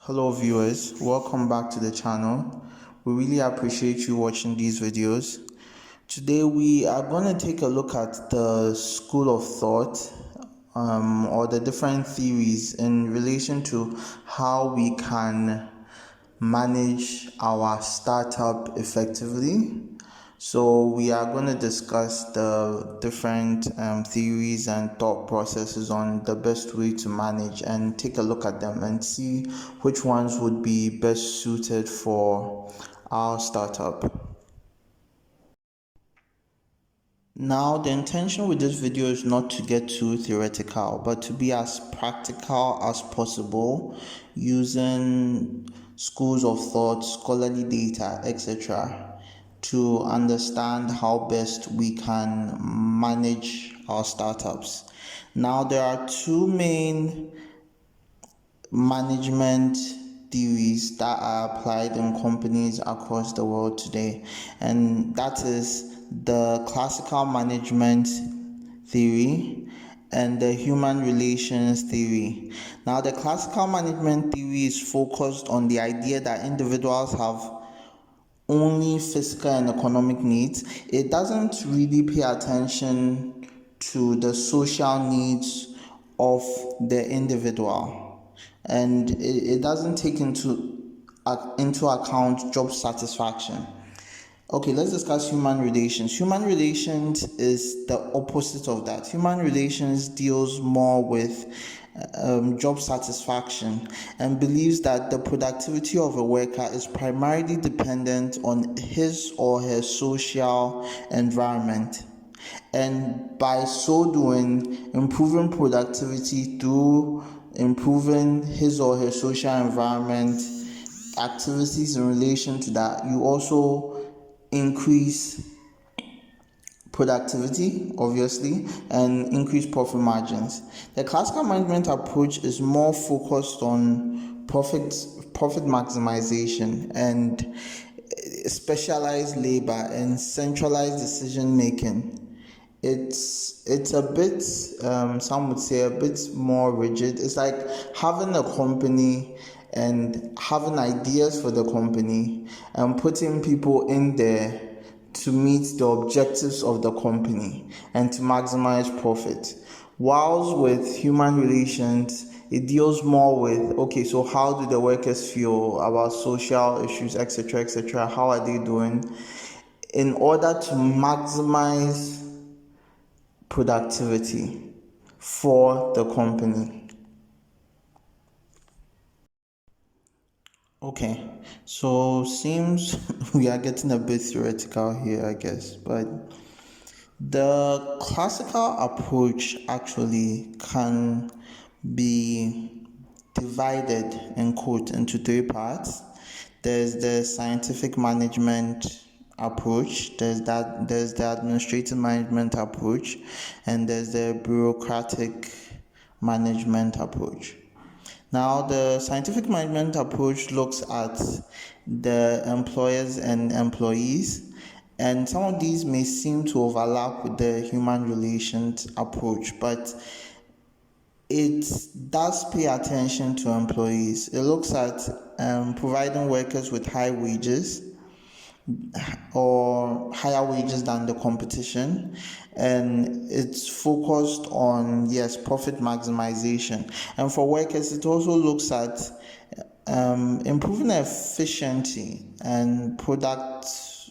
Hello viewers, welcome back to the channel. We really appreciate you watching these videos. Today we are going to take a look at the school of thought or the different theories in relation to how we can manage our startup effectively. So we are going to discuss the different theories and thought processes on the best way to manage and take a look at them and see which ones would be best suited for our startup. Now, the intention with this video is not to get too theoretical, but to be as practical as possible using schools of thought, scholarly data, etc., to understand how best we can manage our startups. Now, there are two main management theories that are applied in companies across the world today, and that is the classical management theory and the human relations theory. Now, the classical management theory is focused on the idea that individuals have only physical and economic needs. It doesn't really pay attention to the social needs of the individual, and it doesn't take into account job satisfaction. Okay, let's discuss human relations. Human relations is the opposite of that. Human relations deals more with job satisfaction and believes that the productivity of a worker is primarily dependent on his or her social environment. And by so doing, improving productivity through improving his or her social environment, activities in relation to that, you also increase productivity, obviously, and increase profit margins. The classical management approach is more focused on profit maximization and specialized labor and centralized decision making. It's a bit some would say a bit more rigid. It's like having a company and having ideas for the company and putting people in there to meet the objectives of the company and to maximize profit. Whilst with human relations, it deals more with, okay, so how do the workers feel about social issues, etc., etc., how are they doing, in order to maximize productivity for the company. Okay, so seems we are getting a bit theoretical here, I guess, but the classical approach actually can be divided in quote into three parts. There's the scientific management approach, there's the administrative management approach, and there's the bureaucratic management approach. Now, the scientific management approach looks at the employers and employees, and some of these may seem to overlap with the human relations approach, but it does pay attention to employees. It looks at providing workers with high wages or higher wages than the competition, and it's focused on, yes, profit maximization. And for workers, it also looks at improving efficiency and product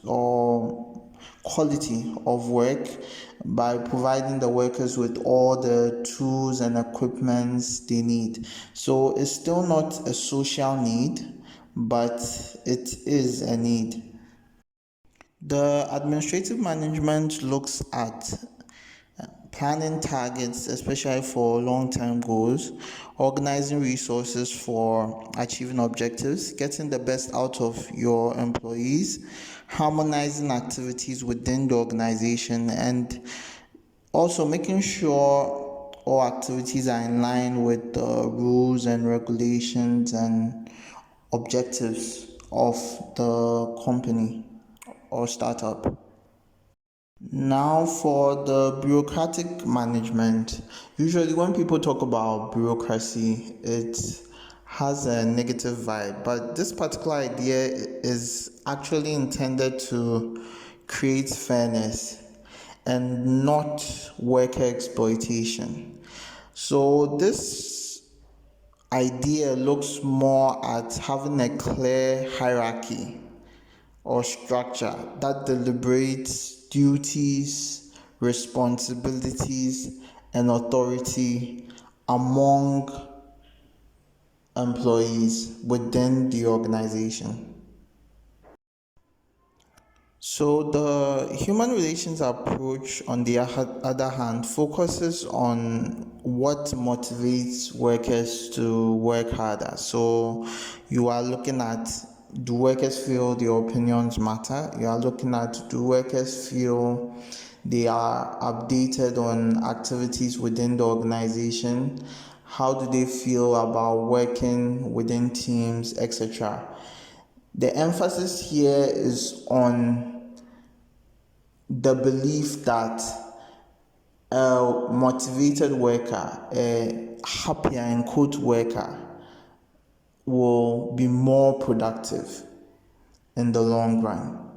or quality of work by providing the workers with all the tools and equipments they need. So it's still not a social need, but it is a need. The administrative management looks at planning targets, especially for long-term goals, organizing resources for achieving objectives, getting the best out of your employees, harmonizing activities within the organization, and also making sure all activities are in line with the rules and regulations and objectives of the company or startup. Now, for the bureaucratic management, usually when people talk about bureaucracy, it has a negative vibe, but this particular idea is actually intended to create fairness and not worker exploitation. So, this idea looks more at having a clear hierarchy or structure that deliberates duties, responsibilities, and authority among employees within the organization. So, the human relations approach, on the other hand, focuses on what motivates workers to work harder. So, you are looking at, do workers feel their opinions matter? You are looking at, do workers feel they are updated on activities within the organization? How do they feel about working within teams, etc.? The emphasis here is on the belief that a motivated worker, a happier and quote worker, will be more productive in the long run.